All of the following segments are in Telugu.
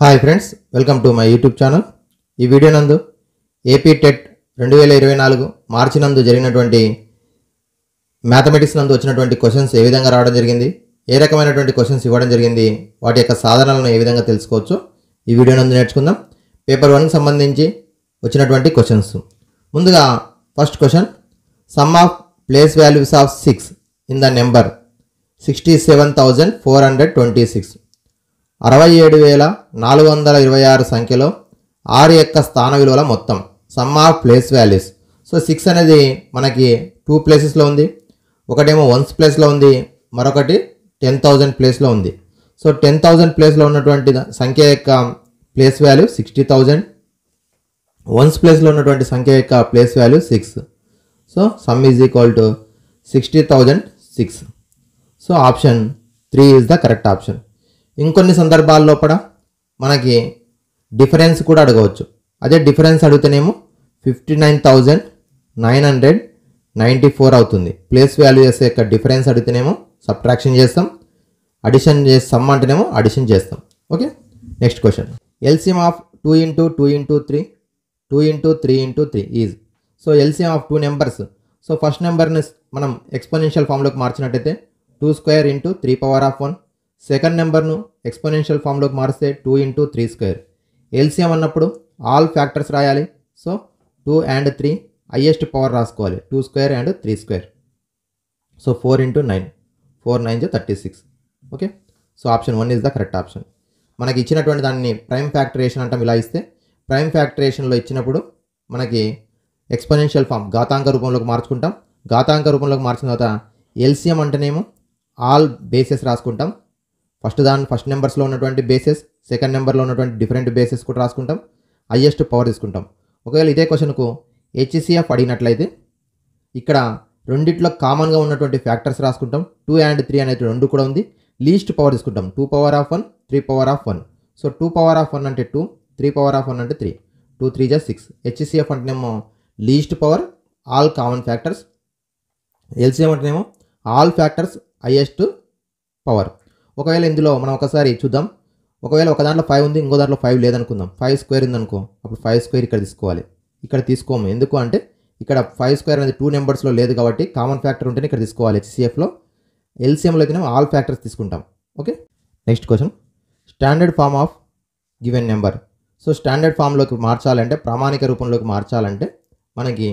Hi friends, welcome to my YouTube channel. ఈ వీడియో నందు ఏపీ టెట్ 2024 మార్చి నందు జరిగినటువంటి మ్యాథమెటిక్స్ నందు వచ్చినటువంటి క్వశ్చన్స్ ఏ విధంగా రావడం జరిగింది, ఏ రకమైనటువంటి క్వశ్చన్స్ ఇవ్వడం జరిగింది, వాటి యొక్క సాధనలను ఏ విధంగా తెలుసుకోవచ్చో ఈ వీడియో నందు నేర్చుకుందాం. పేపర్ 1కి సంబంధించి వచ్చినటువంటి క్వశ్చన్స్. ముందుగా first question, some of place values of 6 in the number 67,426. 67,426 సంఖ్యలో 6 యొక్క స్థాన విలువల మొత్తం. Some of place values. So 6 అనేది మనకి 2 ప్లేసెస్లో ఉంది. ఒకటేమో 1s ప్లేస్లో ఉంది, మరొకటి 10,000 ప్లేస్లో ఉంది. సో 10,000 ప్లేస్లో ఉన్నటువంటి సంఖ్య యొక్క ప్లేస్ వాల్యూ 60,000. 1s ప్లేస్లో ఉన్నటువంటి సంఖ్య యొక్క place value 6. So some is equal to 60,006. So option 3 is the correct option. ఇంకొన్ని సందర్భాల్లో కూడా మనకి డిఫరెన్స్ కూడా అడగవచ్చు. అదే డిఫరెన్స్ అడిగితేనేమో 59,994 అవుతుంది. ప్లేస్ వాల్యూస్ యొక్క డిఫరెన్స్ అడిగితేనేమో సబ్ట్రాక్షన్ చేస్తాం, అడిషన్ చేస్తాం అంటేనేమో అడిషన్ చేస్తాం. Okay, next question, LCM of 2 into 2 into 3 2 into 3 into 3 is. So LCM of 2 numbers. So first నెంబర్ని మనం ఎక్స్పోనెన్షియల్ ఫామ్లోకి మార్చినట్టయితే 2 square into 3 power of 1. Second నెంబర్ను ఎక్స్పోనెన్షియల్ ఫామ్లోకి మారిస్తే 2 into 3 square. ఎల్సిఎం అన్నప్పుడు ఆల్ ఫ్యాక్టర్స్ రాయాలి. సో 2 and 3 హైయెస్ట్ పవర్ రాసుకోవాలి, 2 square and 3 square. So 4 into 9, 4 9 36. Okay, so option 1 is the correct option. మనకి ఇచ్చినటువంటి దాన్ని ప్రైమ్ ఫ్యాక్టరేషన్ అంటాం. ఇలా ఇస్తే ప్రైమ్ ఫ్యాక్టరేషన్లో ఇచ్చినప్పుడు మనకి ఎక్స్పోనెన్షియల్ ఫామ్ ఘాతాంక రూపంలోకి మార్చుకుంటాం. ఘాతాంక రూపంలోకి మార్చిన తర్వాత ఎల్సిఎం అంటేనేమో ఆల్ బేసెస్ రాసుకుంటాం. ఫస్ట్ నెంబర్స్లో ఉన్నటువంటి బేసెస్, సెకండ్ నెంబర్లో ఉన్నటువంటి డిఫరెంట్ బేసెస్ కూడా రాసుకుంటాం, హైయెస్ట్ పవర్ తీసుకుంటాం. ఒకవేళ ఇదే క్వశ్చన్కు హెచ్సిఎఫ్ అడిగినట్లయితే ఇక్కడ రెండిట్లో కామన్గా ఉన్నటువంటి ఫ్యాక్టర్స్ రాసుకుంటాం. 2 and 3 అనేది 2 కూడా ఉంది. లీస్ట్ పవర్ తీసుకుంటాం, 2 power of 1, 3 power of 1. So 2 power of 1 అంటే 2, 3 power of 1 అంటే 3, 2 3 6. హెచ్సిఎఫ్ అంటేనేమో least power, all common factors. LCM అంటేనేమో ఆల్ ఫ్యాక్టర్స్, హైయెస్ట్ పవర్. ఒకవేళ ఇందులో మనం ఒకసారి చూద్దాం. ఒకవేళ ఒక దాంట్లో 5 ఉంది, ఇంకో దాంట్లో 5 లేదనుకుందాం. 5 square ఉందనుకో, అప్పుడు 5 square ఇక్కడ తీసుకోవాలి. ఇక్కడ తీసుకోము. ఎందుకు అంటే ఇక్కడ 5 square అనేది 2 నెంబర్స్లో లేదు కాబట్టి కామన్ ఫ్యాక్టర్ ఉంటేనే ఇక్కడ తీసుకోవాలి హెచ్సిఎఫ్లో. ఎల్సిఎంలో అయితేనే ఆల్ ఫ్యాక్టర్స్ తీసుకుంటాం. Okay, next question, standard form of given number. So standard ఫామ్లోకి మార్చాలంటే, ప్రామాణిక రూపంలోకి మార్చాలంటే మనకి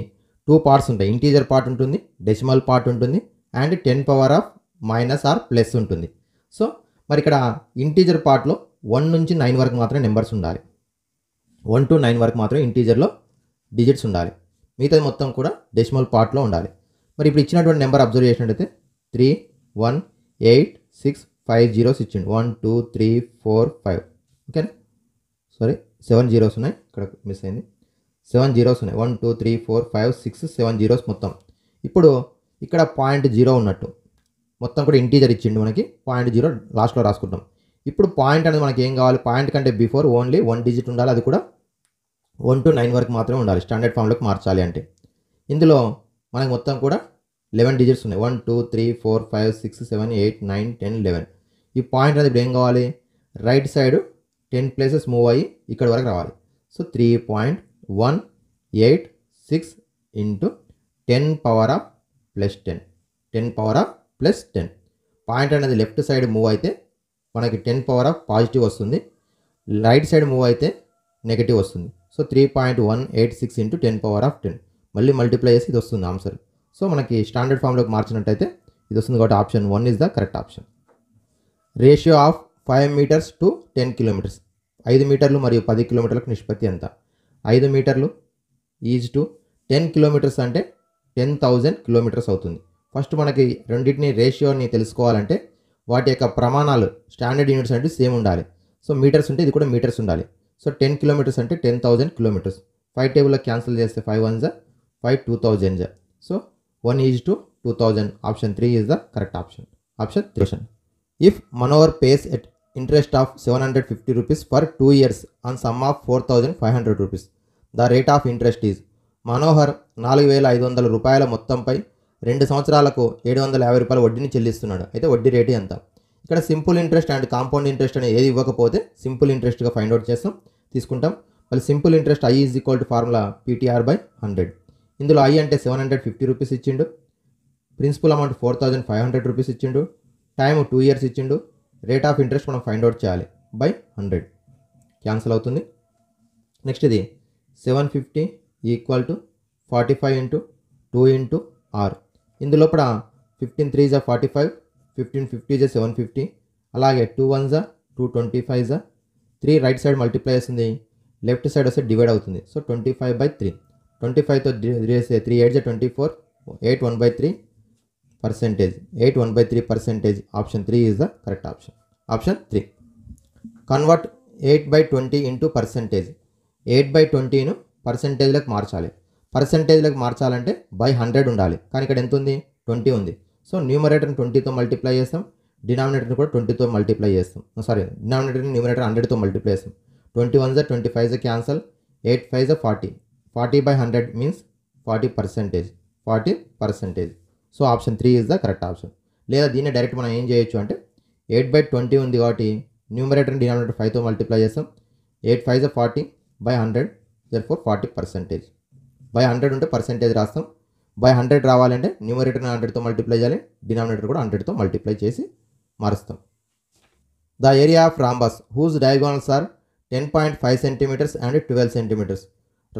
2 parts ఉంటాయి. ఇంటీజర్ పార్ట్ ఉంటుంది, డెసిమల్ పార్ట్ ఉంటుంది, and 10 power of minus or plus ఉంటుంది. సో మరి ఇక్కడ ఇంటీజర్ పార్ట్లో 1 నుంచి 9 వరకు మాత్రమే నెంబర్స్ ఉండాలి. 1 to 9 వరకు మాత్రమే ఇంటీజర్లో డిజిట్స్ ఉండాలి. మిగతాది మొత్తం కూడా డెసిమల్ పార్ట్లో ఉండాలి. మరి ఇప్పుడు ఇచ్చినటువంటి నెంబర్ అబ్జర్వ్ చేసినట్టయితే 3 1 8 6 5 zeros ఇచ్చిండు. 1 2 3 4 5. ఓకేనా, సారీ 7 zeros ఉన్నాయి, ఇక్కడ మిస్ అయింది. 7 zeros ఉన్నాయి. 1 2 3 4 5 6 7 zeros మొత్తం. ఇప్పుడు ఇక్కడ 0.0 ఉన్నట్టు మొత్తం కూడా ఇంటీజర్ ఇచ్చిండు మనకి. 0.0 లాస్ట్లో రాసుకుంటాం. ఇప్పుడు పాయింట్ అనేది మనకి ఏం కావాలి, పాయింట్ కంటే బిఫోర్ ఓన్లీ 1 digit ఉండాలి. అది కూడా 1 to 9 వరకు మాత్రమే ఉండాలి స్టాండర్డ్ ఫామ్లోకి మార్చాలి అంటే. ఇందులో మనకి మొత్తం కూడా 11 digits ఉన్నాయి. 1 2 3 4 5 6 7 8 9 10 11. ఈ పాయింట్ అనేది ఇప్పుడు ఏం కావాలి, రైట్ సైడ్ 10 places మూవ్ అయ్యి ఇక్కడ వరకు రావాలి. So 3.186 into 10 power of plus 10, 10 power of plus 10. Point అనేది లెఫ్ట్ సైడ్ మూవ్ అయితే మనకి 10 power of పాజిటివ్ వస్తుంది, రైట్ సైడ్ మూవ్ అయితే నెగిటివ్ వస్తుంది. సో 3.186 into 10 power of 10 మళ్ళీ మల్టిప్లై చేసి ఇది వస్తుంది ఆన్సర్. సో మనకి స్టాండర్డ్ ఫామ్లోకి మార్చినట్టయితే ఇది వస్తుంది కాబట్టి option 1 is the correct option. Ratio of 5 meters to 10 kilometers. 5 మీటర్లు మరియు 10 కిలోమీటర్లకు నిష్పత్తి ఎంత? 5 మీటర్లు ఈజ్ టు 10 kilometers అంటే 10,000 kilometers అవుతుంది. ఫస్ట్ మనకి రెండింటిని రేషియోని తెలుసుకోవాలంటే వాటి యొక్క ప్రమాణాలు, స్టాండర్డ్ యూనిట్స్ అంటే సేమ్ ఉండాలి. సో మీటర్స్ ఉంటే ఇది కూడా మీటర్స్ ఉండాలి. సో 10 kilometers అంటే 10,000 kilometers. 5 టేబుల్లో క్యాన్సిల్ చేస్తే 5 1s 5 2000s. So 1 is to 2000. Option 3 is the correct option. Option 3. If Manohar pays at interest of 750 rupees for 2 years on sum of 4,500 rupees, the rate of interest is. Manohar 4,500 రూపాయల మొత్తంపై 2 సంవత్సరాలకు 750 రూపాయల వడ్డీని చెల్లిస్తున్నాడు. అయితే వడ్డీ రేటు ఎంత? ఇక్కడ simple interest and compound interest అనేది ఏది ఇవ్వకపోతే సింపుల్ ఇంట్రెస్ట్గా ఫైండ్ అవుట్ చేస్తాం, తీసుకుంటాం. మళ్ళీ simple interest I is equal to formula PTR/100. ఇందులో I అంటే 750 రూపీస్ ఇచ్చిండు, ప్రిన్సిపల్ అమౌంట్ 4500 రూపీస్ ఇచ్చిండు, టైం 2 years ఇచ్చిండు, రేట్ ఆఫ్ ఇంట్రెస్ట్ మనం ఫైండ్ అవుట్ చేయాలి బై 100. క్యాన్సిల్ అవుతుంది. నెక్స్ట్ ఇది 750 equal to 45 into 2 into R. ఇందులోపల 15 3 జా 45, 15 50 జా 750, అలాగే 2 1 జా 2 25 జా 3 రైట్ సైడ్ మల్టిప్లై చేస్తుంది, లెఫ్ట్ సైడ్ వస్తే డివైడ్ అవుతుంది. సో 25/3, 25తో చేస్తే 3 8 జా 24, 8 1/3 percentage, 8 1/3%. Option 3 is the correct option. Option 3. Convert 8/20 into percentage. 8/20ను పర్సెంటేజ్లకు మార్చాలి. పర్సెంటేజ్లకు మార్చాలంటే బై 100 ఉండాలి, కానీ ఇక్కడ ఎంత ఉంది, 20 ఉంది. సో న్యూమరేటర్ని 20తో మల్టిప్లై చేస్తాం, డినామినేటర్ని కూడా 20తో మల్టిప్లై చేస్తాం. డినామినేటర్ని న్యూమరేటర్ 100తో మల్టిప్లై చేస్తాం. 21 జా 25 జా క్యాన్సల్, 8 5 జా 40, 40/100 means 40%, 40%. So option 3 is the correct option. లేదా దీన్ని డైరెక్ట్ మనం ఏం చేయొచ్చు అంటే 8/20 ఉంది కాబట్టి న్యూమరేటర్ని డినామినేటర్ 5తో మల్టిప్లై చేస్తాం, 8 5 జా 40/100, therefore 40%. బై 100 ఉంటే పర్సెంటేజ్ రాస్తాం. బై 100 రావాలంటే న్యూమరేటర్ని 100తో మల్టిప్లై చేయాలి, డినామినేటర్ కూడా 100తో మల్టిప్లై చేసి మారుస్తాం. The area of rhombus whose diagonals are 10.5 centimetres and 12 centimetres.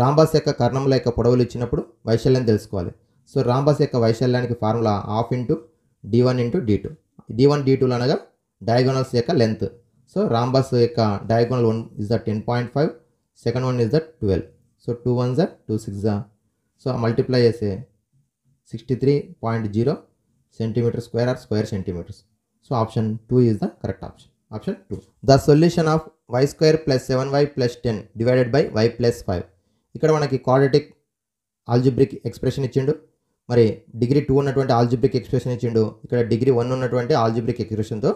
Rhombus యొక్క కర్ణముల యొక్క పొడవులు ఇచ్చినప్పుడు వైశాల్యం తెలుసుకోవాలి. సో రాంబస్ యొక్క వైశాల్యానికి formula ½ into D1 into D2. D1 D2 అనగా డయాగోనల్స్ యొక్క లెంత్. సో రాంబస్ యొక్క diagonal 1 is the 10.5, second one is the 12. So 2 1 జా 2 6 జా, సో మల్టిప్లై చేస్తే 63.0 centimetre square are square centimetres. So option 2 is the correct option. Option 2. The solution of y² + 7y + 10 divided by y + 5. ఇక్కడ మనకి క్వాడ్రాటిక్ ఆల్జిబ్రిక్ ఎక్స్ప్రెషన్ ఇచ్చిండు, మరి డిగ్రీ 2 ఉన్నటువంటి ఆల్జిబ్రిక్ ఎక్స్ప్రెషన్ ఇచ్చిండు, ఇక్కడ డిగ్రీ 1 ఉన్నటువంటి ఆల్జిబ్రిక్ ఎక్స్ప్రెషన్తో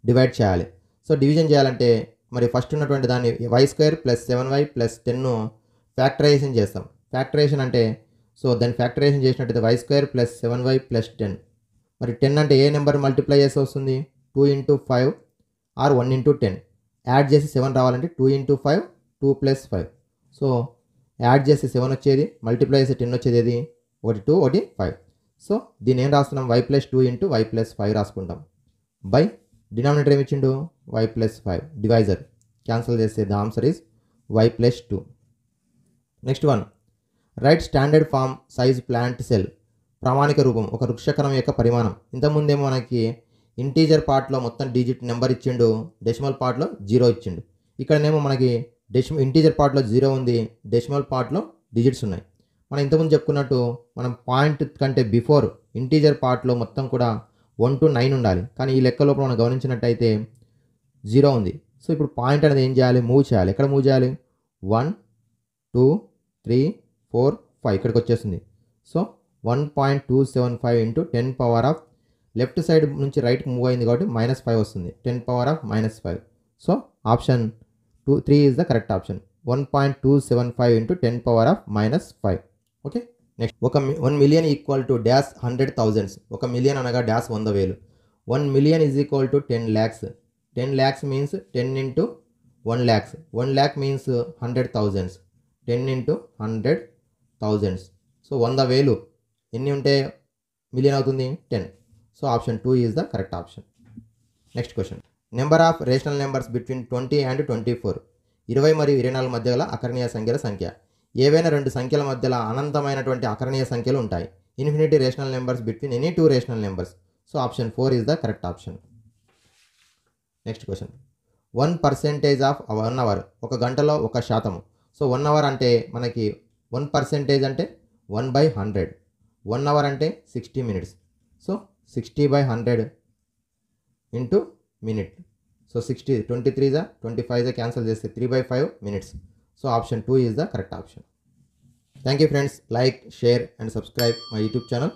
డివైడ్ చేయాలి. సో డివిజన్ చేయాలంటే మరి ఫస్ట్ ఉన్నటువంటి దాన్ని y² + 7y + 10ను ఫ్యాక్టరైజేషన్ చేస్తాం. ఫ్యాక్టరైజేషన్ అంటే సో దాన్ని ఫ్యాక్టరైజేషన్ చేసినట్టయితే y² + 7y + 10. మరి 10 అంటే ఏ నెంబర్ మల్టిప్లై చేసి వస్తుంది, 2 ఇంటూ 5 ఆర్ 1 ఇంటూ 10. యాడ్ చేసి 7 రావాలంటే 2 ఇంటూ 5 2 + 5. సో యాడ్ చేసి 7 వచ్చేది, మల్టిప్లై చేసి 10 వచ్చేది, ఏది 1 2 1 5. సో దీన్ని ఏం రాస్తున్నాం, y + 2 ఇంటూ y + 5 రాసుకుంటాం. బై డినామినేటర్ ఏమి ఇచ్చిండు, y + 5. డివైజర్ క్యాన్సిల్ చేస్తే the answer is y + 2. Next one, write standard form size plant cell. ప్రామాణిక రూపం ఒక వృక్షకణం యొక్క పరిమాణం. ఇంతకుముందేమో మనకి ఇంటీజర్ పార్ట్లో మొత్తం డిజిట్ నెంబర్ ఇచ్చిండు, డెసిమల్ పార్ట్లో 0 ఇచ్చిండు. ఇక్కడనేమో మనకి ఇంటీజర్ పార్ట్లో 0 ఉంది, డెసిమల్ పార్ట్లో డిజిట్స్ ఉన్నాయి. మనం ఇంతకుముందు చెప్పుకున్నట్టు మనం పాయింట్ కంటే బిఫోర్ ఇంటీజర్ పార్ట్లో మొత్తం కూడా 1 to 9 ఉండాలి, కానీ ఈ లెక్క లోపల మనం గమనించినట్టయితే 0 ఉంది. సో ఇప్పుడు పాయింట్ అనేది ఏం చేయాలి, మూవ్ చేయాలి. ఎక్కడ మూవ్ చేయాలి, 1 2 3 4 5 ఇక్కడికి వచ్చేస్తుంది. So 1.275 into 10 power of left side నుంచి రైట్ మూవ్ అయింది కాబట్టి -5 వస్తుంది, 10 power of -5. So option 3 is the correct option. 1.275 into 10 power of -5. Okay. Next, 1 million equal to dash 100,000. 1 million అనగా dash 100,000. 1 million is equal to 10 lakhs. 10 lakhs means 10 into 1 lakhs. 1 lakh means 100,000. 10 into 100,000. So 100,000 ఎన్ని ఉంటే మిలియన్ అవుతుంది, 10. So option 2 is the correct option. Next question, number of rational numbers between 20 and 24. 20 మరియు 24 మధ్య గల అకరణీయ సంఖ్యల సంఖ్య. ఏవైనా రెండు సంఖ్యల మధ్యలో అనంతమైనటువంటి అకరణీయ సంఖ్యలు ఉంటాయి. Infinity rational numbers between any 2 rational numbers. So option 4 is the correct option. Next question, 1% of 1 hour. ఒక గంటలో 1%. సో 1 అవర్ అంటే మనకి 1% అంటే 1/100. 1 అవర్ అంటే 60 minutes. So 60/100 into minute. So 60 23 25 cancel చేస్తే 3/5 minutes. So option 2 is the correct option. Thank you friends. Like, share and subscribe my YouTube channel.